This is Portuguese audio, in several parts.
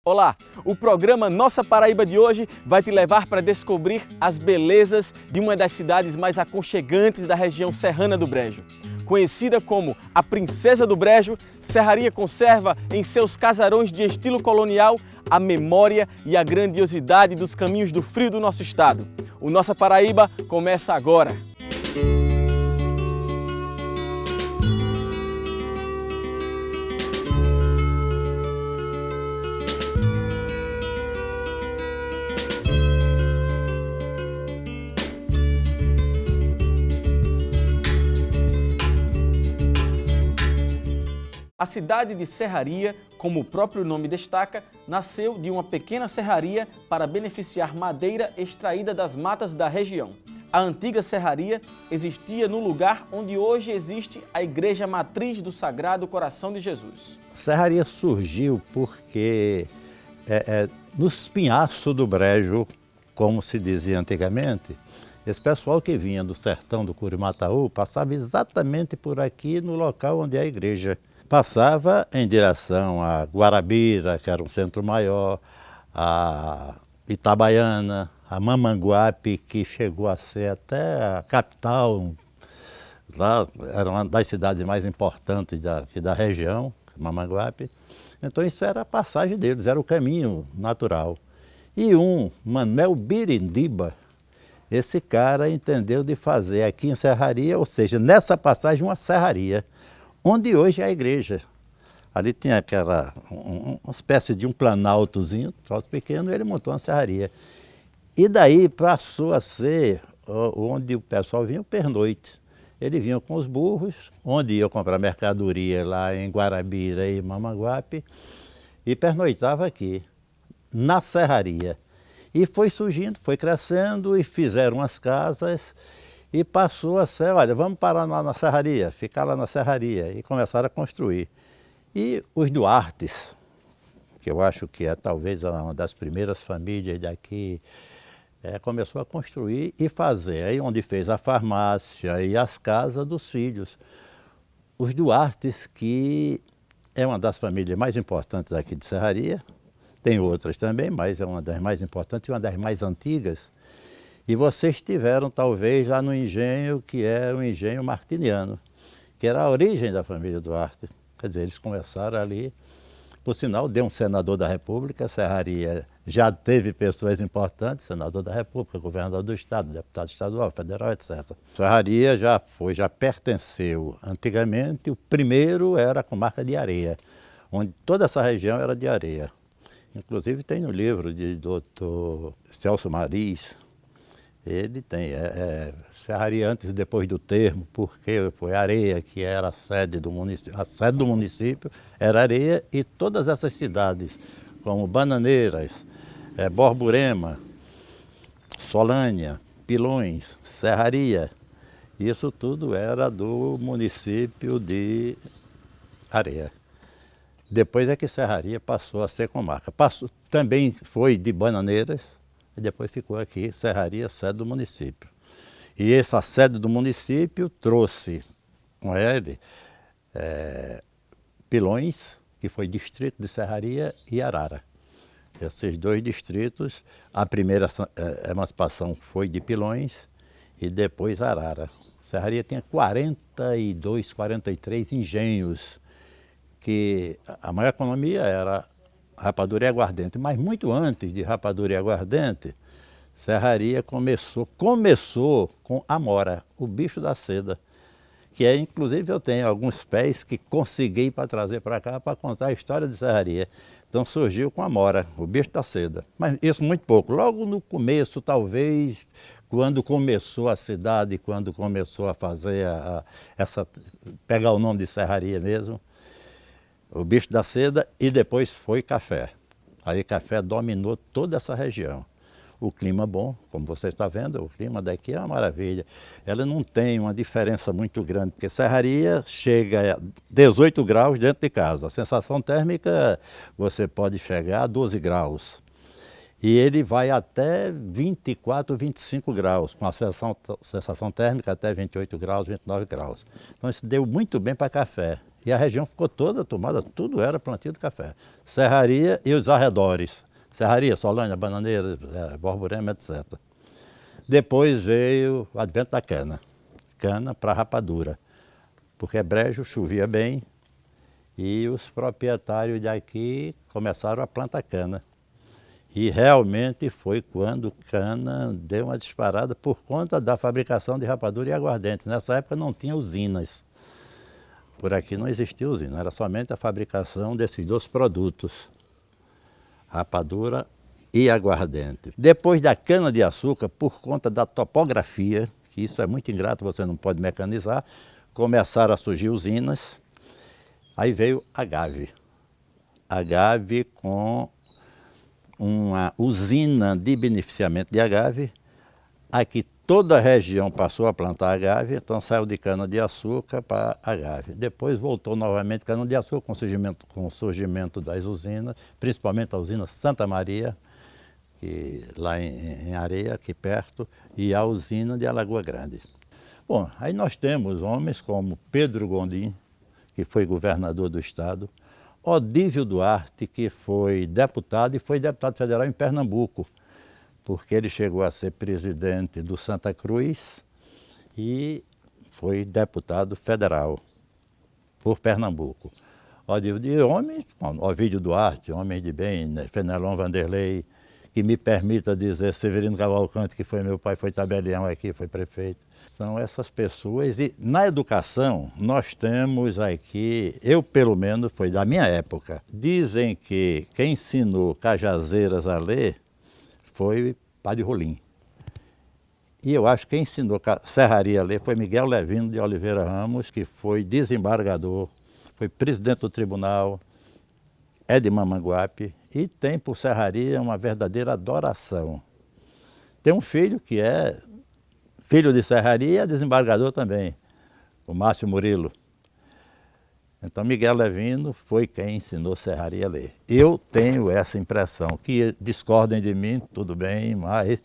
Olá, o programa Nossa Paraíba de hoje vai te levar para descobrir as belezas de uma das cidades mais aconchegantes da região serrana do Brejo. Conhecida como a Princesa do Brejo, Serraria conserva em seus casarões de estilo colonial a memória e a grandiosidade dos caminhos do frio do nosso estado. O Nossa Paraíba começa agora! A cidade de Serraria, como o próprio nome destaca, nasceu de uma pequena serraria para beneficiar madeira extraída das matas da região. A antiga serraria existia no lugar onde hoje existe a Igreja Matriz do Sagrado Coração de Jesus. A serraria surgiu porque nos pinhaços do Brejo, como se dizia antigamente, esse pessoal que vinha do sertão do Curimataú passava exatamente por aqui no local onde é a igreja. Passava em direção a Guarabira, que era um centro maior, a Itabaiana, a Mamanguape, que chegou a ser até a capital, lá era uma das cidades mais importantes aqui da região, Mamanguape. Então isso era a passagem deles, era o caminho natural. E Manuel Birindiba, esse cara entendeu de fazer aqui em Serraria, ou seja, nessa passagem uma serraria, onde hoje é a igreja. Ali tinha uma espécie de um planaltozinho, troço pequeno, e ele montou uma serraria. E daí passou a ser onde o pessoal vinha o pernoite. Ele vinha com os burros, onde ia comprar mercadoria lá em Guarabira e Mamanguape, e pernoitava aqui, na serraria. E foi surgindo, foi crescendo, e fizeram as casas, e passou a ser, olha, vamos parar lá na serraria, ficar lá na serraria, e começaram a construir. E os Duartes, que eu acho que é talvez uma das primeiras famílias daqui, começou a construir e fazer, aí onde fez a farmácia e as casas dos filhos. Os Duartes, que é uma das famílias mais importantes aqui de Serraria, tem outras também, mas é uma das mais importantes e uma das mais antigas. E vocês estiveram talvez lá no engenho, que era o engenho martiniano, que era a origem da família Duarte. Quer dizer, eles começaram ali, por sinal, deu um senador da República, Serraria já teve pessoas importantes, senador da República, governador do Estado, deputado estadual, federal, etc. Serraria já pertenceu antigamente, o primeiro era a comarca de Areia, onde toda essa região era de areia. Inclusive tem no livro de Dr. Celso Mariz, ele tem, Serraria antes e depois do termo, porque foi Areia que era a sede do município. A sede do município era Areia e todas essas cidades, como Bananeiras, Borborema, Solânia, Pilões, Serraria, isso tudo era do município de Areia. Depois é que Serraria passou a ser comarca. Também foi de Bananeiras, e depois ficou aqui, Serraria, sede do município. E essa sede do município trouxe com ele Pilões, que foi distrito de Serraria, e Arara. Esses dois distritos, a primeira emancipação foi de Pilões e depois Arara. Serraria tinha 42, 43 engenhos, que a maior economia era rapadura e aguardente, mas muito antes de rapadura e aguardente, Serraria começou com amora, o bicho da seda, que inclusive eu tenho alguns pés que consegui para trazer para cá para contar a história de Serraria. Então surgiu com amora, o bicho da seda, mas isso muito pouco. Logo no começo, talvez, quando começou a cidade, quando começou a fazer pegar o nome de Serraria mesmo, o bicho da seda, e depois foi café. Aí café dominou toda essa região. O clima bom, como você está vendo, o clima daqui é uma maravilha. Ela não tem uma diferença muito grande, porque Serraria chega a 18 graus dentro de casa. A sensação térmica você pode chegar a 12 graus. E ele vai até 24, 25 graus, com a sensação térmica até 28 graus, 29 graus. Então isso deu muito bem para café. E a região ficou toda tomada, tudo era plantio de café. Serraria e os arredores. Serraria, Solânia, Bananeira, Borborema, etc. Depois veio o advento da cana. Cana para rapadura. Porque Brejo chovia bem e os proprietários daqui começaram a plantar cana. E realmente foi quando cana deu uma disparada por conta da fabricação de rapadura e aguardente. Nessa época não tinha usinas. Por aqui não existia usina, era somente a fabricação desses dois produtos, rapadura e aguardente. Depois da cana-de-açúcar, por conta da topografia, que isso é muito ingrato, você não pode mecanizar, começaram a surgir usinas, aí veio agave. Agave com uma usina de beneficiamento de agave. Aqui toda a região passou a plantar agave, então saiu de cana-de-açúcar para agave. Depois voltou novamente cana-de-açúcar com o surgimento das usinas, principalmente a usina Santa Maria, lá em Areia, aqui perto, e a usina de Alagoa Grande. Bom, aí nós temos homens como Pedro Gondim, que foi governador do estado, Odívio Duarte, que foi deputado e foi deputado federal em Pernambuco, porque ele chegou a ser presidente do Santa Cruz e foi deputado federal por Pernambuco. Odívio de homens, Ovídio Duarte, homem de bem, né? Fenelon Vanderlei, que me permita dizer, Severino Cavalcante, que foi meu pai, foi tabelião aqui, foi prefeito. São essas pessoas e na educação nós temos aqui, eu pelo menos, foi da minha época, dizem que quem ensinou Cajazeiras a ler foi Padre Rolim. E eu acho que quem ensinou Serraria a ler foi Miguel Levino de Oliveira Ramos, que foi desembargador, foi presidente do tribunal, é de Mamanguape e tem por Serraria uma verdadeira adoração. Tem um filho que é filho de Serraria e é desembargador também, o Márcio Murilo. Então Miguel Levino foi quem ensinou Serraria a ler. Eu tenho essa impressão, que discordem de mim, tudo bem, mas...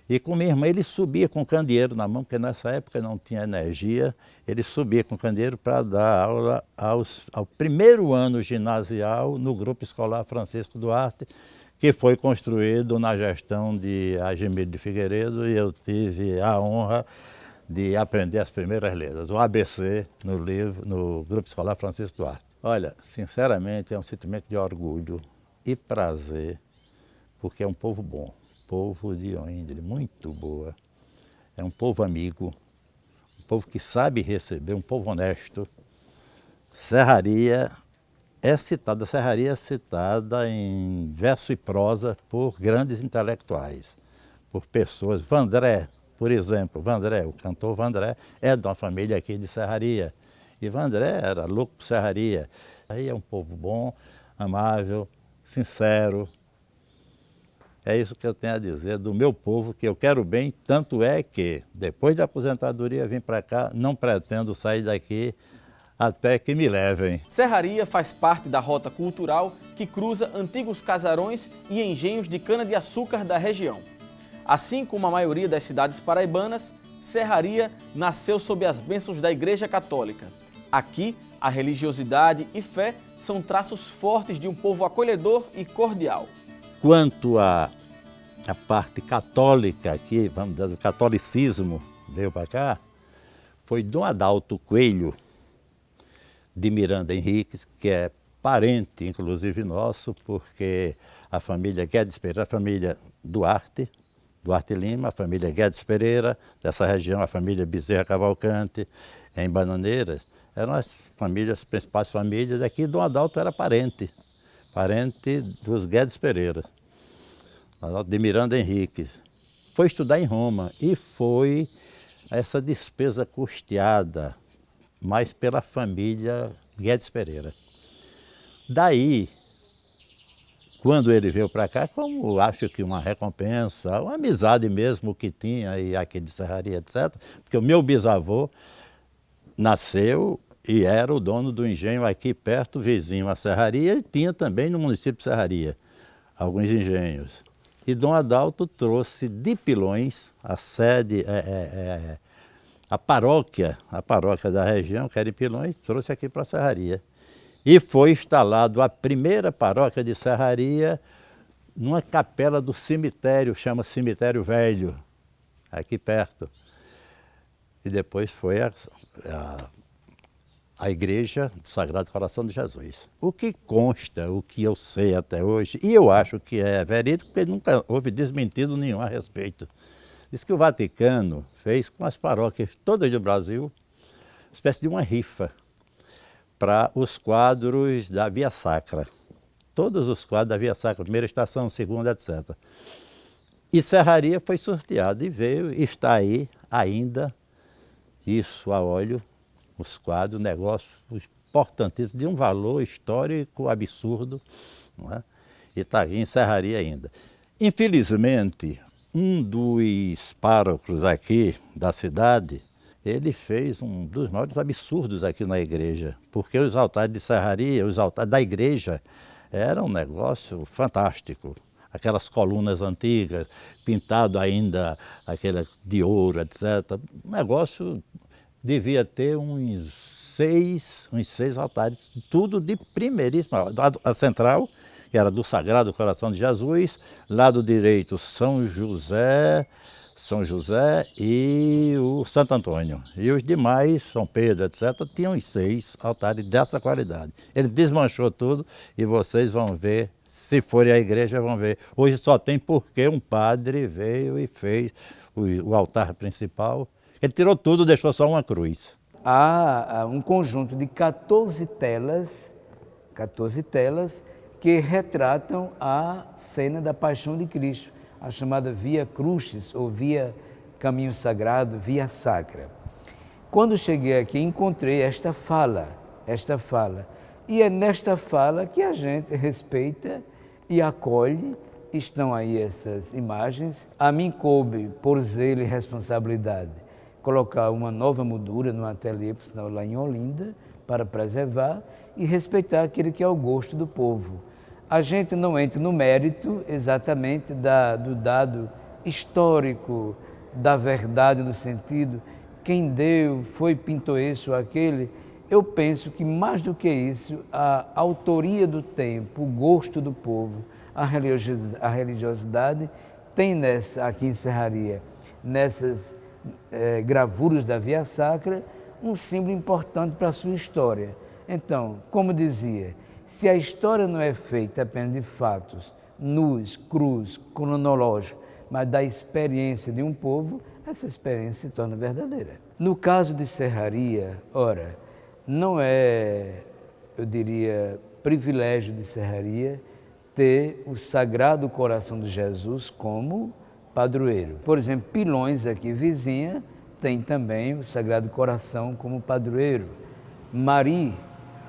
E com minha irmã ele subia com candeeiro na mão, porque nessa época não tinha energia, ele subia com candeeiro para dar aula ao primeiro ano ginasial no Grupo Escolar Francisco Duarte, que foi construído na gestão de Agimildo de Figueiredo, e eu tive a honra de aprender as primeiras letras, o ABC, no Grupo Escolar Francisco Duarte. Olha, sinceramente é um sentimento de orgulho e prazer, porque é um povo bom. Povo de uma índole muito boa, é um povo amigo, um povo que sabe receber, um povo honesto. Serraria é citada em verso e prosa por grandes intelectuais, por pessoas. Vandré, por exemplo, o cantor Vandré é de uma família aqui de Serraria, e Vandré era louco por Serraria. Aí é um povo bom, amável, sincero. É isso que eu tenho a dizer do meu povo, que eu quero bem, tanto é que, depois da aposentadoria, vim para cá, não pretendo sair daqui até que me levem. Serraria faz parte da rota cultural que cruza antigos casarões e engenhos de cana-de-açúcar da região. Assim como a maioria das cidades paraibanas, Serraria nasceu sob as bênçãos da Igreja Católica. Aqui, a religiosidade e fé são traços fortes de um povo acolhedor e cordial. Quanto à parte católica aqui, vamos dizer, o catolicismo veio para cá, foi Dom Adalto Coelho de Miranda Henriques, que é parente, inclusive, nosso, porque a família Guedes Pereira, a família Duarte Lima, a família Guedes Pereira, dessa região, a família Bezerra Cavalcante, em Bananeiras, eram as principais famílias aqui. Dom Adalto era parente dos Guedes Pereira, de Miranda Henriques. Foi estudar em Roma e foi essa despesa custeada mais pela família Guedes Pereira. Daí, quando ele veio para cá, como acho que uma recompensa, uma amizade mesmo que tinha, e aqui de Serraria, etc., porque o meu bisavô nasceu e era o dono do engenho aqui perto, vizinho à Serraria, e tinha também no município de Serraria alguns engenhos. E Dom Adalto trouxe de Pilões, a a paróquia da região, que era em Pilões, trouxe aqui para a Serraria. E foi instalado a primeira paróquia de Serraria numa capela do cemitério, chama Cemitério Velho, aqui perto. E depois foi a igreja do Sagrado Coração de Jesus. O que consta, o que eu sei até hoje, e eu acho que é verídico, porque nunca houve desmentido nenhum a respeito. Diz que o Vaticano fez com as paróquias todas do Brasil uma espécie de uma rifa para os quadros da Via Sacra. Todos os quadros da Via Sacra, primeira estação, segunda, etc. E Serraria foi sorteado e veio, está aí ainda, isso a óleo, os quadros, negócio importantíssimo, de um valor histórico absurdo, não é? E está aí em Serraria ainda. Infelizmente, um dos párocos aqui da cidade, ele fez um dos maiores absurdos aqui na igreja, porque os altares de Serraria, os altares da igreja, era um negócio fantástico. Aquelas colunas antigas, pintado ainda aquele de ouro, etc. O negócio devia ter uns seis altares, tudo de primeiríssima. A central, que era do Sagrado Coração de Jesus, lado direito São José e o Santo Antônio. E os demais, São Pedro, etc., tinham 6 altares dessa qualidade. Ele desmanchou tudo e vocês vão ver, se forem à igreja, vão ver. Hoje só tem porque um padre veio e fez o altar principal. Ele tirou tudo, deixou só uma cruz. Há um conjunto de 14 telas que retratam a cena da Paixão de Cristo, a chamada Via Crucis, ou Via Caminho Sagrado, Via Sacra. Quando cheguei aqui, encontrei esta fala, e é nesta fala que a gente respeita e acolhe. Estão aí essas imagens. A mim coube, por zelo e responsabilidade, colocar uma nova moldura no ateliê, por sinal, lá em Olinda, para preservar e respeitar aquele que é o gosto do povo. A gente não entra no mérito exatamente do dado histórico, da verdade no sentido, quem deu, pintou esse ou aquele. Eu penso que mais do que isso, a autoria do tempo, o gosto do povo, a religiosidade tem aqui em Serraria, nessas gravuras da Via Sacra, um símbolo importante para a sua história. Então, como dizia, se a história não é feita apenas de fatos nus, crus, cronológicos, mas da experiência de um povo, essa experiência se torna verdadeira. No caso de Serraria, ora, não é, eu diria, privilégio de Serraria ter o Sagrado Coração de Jesus como padroeiro. Por exemplo, Pilões, aqui vizinha, tem também o Sagrado Coração como padroeiro. Mari,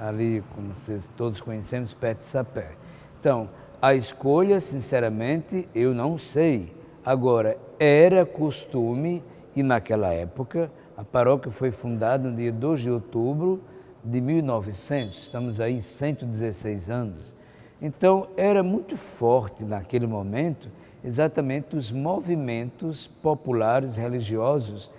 ali, como vocês todos conhecemos, perto de Sapé. Então, a escolha, sinceramente, eu não sei. Agora, era costume, e naquela época, a paróquia foi fundada no dia 2 de outubro de 1900, estamos aí 116 anos. Então, era muito forte naquele momento, exatamente os movimentos populares religiosos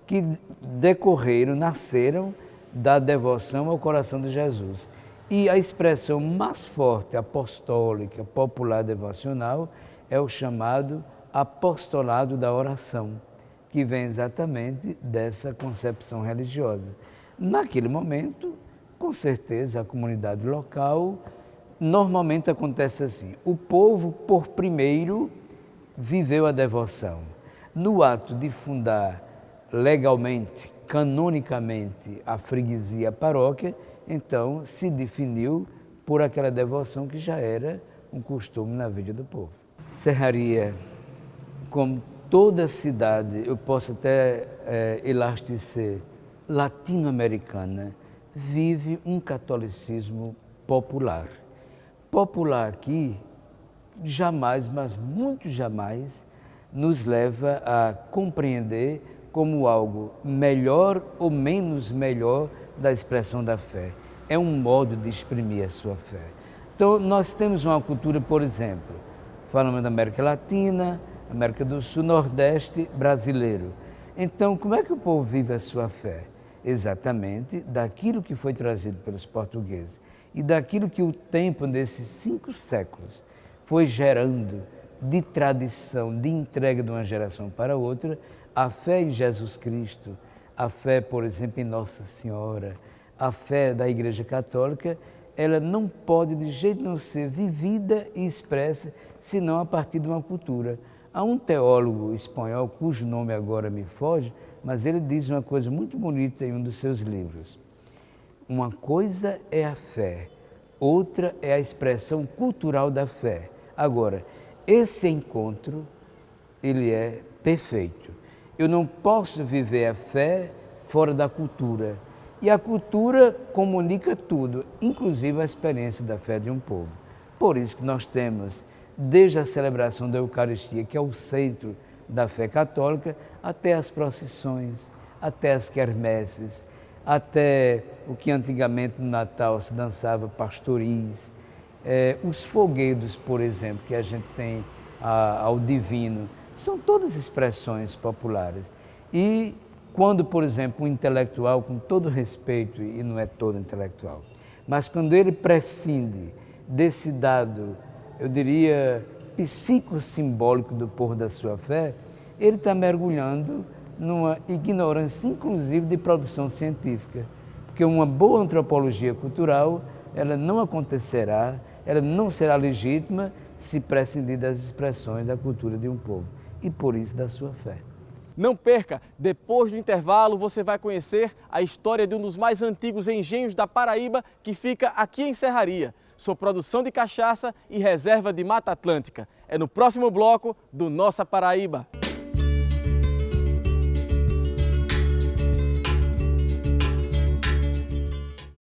que decorreram, nasceram da devoção ao coração de Jesus. E a expressão mais forte, apostólica, popular, devocional, é o chamado apostolado da oração, que vem exatamente dessa concepção religiosa. Naquele momento, com certeza, a comunidade local, normalmente acontece assim, o povo, por primeiro, viveu a devoção. No ato de fundar legalmente, canonicamente, a freguesia, a paróquia, então se definiu por aquela devoção que já era um costume na vida do povo. Serraria, como toda cidade, eu posso até elastecer, latino-americana, vive um catolicismo popular. Popular aqui, jamais, mas muito jamais, nos leva a compreender como algo melhor ou menos melhor da expressão da fé. É um modo de exprimir a sua fé. Então, nós temos uma cultura, por exemplo, falamos da América Latina, América do Sul, Nordeste brasileiro. Então, como é que o povo vive a sua fé? Exatamente daquilo que foi trazido pelos portugueses e daquilo que o tempo desses 5 séculos foi gerando de tradição, de entrega de uma geração para outra, a fé em Jesus Cristo, a fé, por exemplo, em Nossa Senhora, a fé da Igreja Católica, ela não pode de jeito nenhum ser vivida e expressa senão a partir de uma cultura. Há um teólogo espanhol, cujo nome agora me foge, mas ele diz uma coisa muito bonita em um dos seus livros. Uma coisa é a fé, outra é a expressão cultural da fé. Agora, esse encontro, ele é perfeito. Eu não posso viver a fé fora da cultura. E a cultura comunica tudo, inclusive a experiência da fé de um povo. Por isso que nós temos, desde a celebração da Eucaristia, que é o centro da fé católica, até as procissões, até as quermesses, até o que antigamente no Natal se dançava pastoris, os foguedos, por exemplo, que a gente tem ao divino, são todas expressões populares. E quando, por exemplo, um intelectual, com todo respeito, e não é todo intelectual, mas quando ele prescinde desse dado, eu diria, psicossimbólico do povo da sua fé, ele está mergulhando numa ignorância, inclusive, de produção científica. Porque uma boa antropologia cultural, ela não acontecerá, ela não será legítima se prescindir das expressões da cultura de um povo. E por isso da sua fé. Não perca, depois do intervalo você vai conhecer a história de um dos mais antigos engenhos da Paraíba que fica aqui em Serraria. Sua produção de cachaça e reserva de Mata Atlântica. É no próximo bloco do Nossa Paraíba.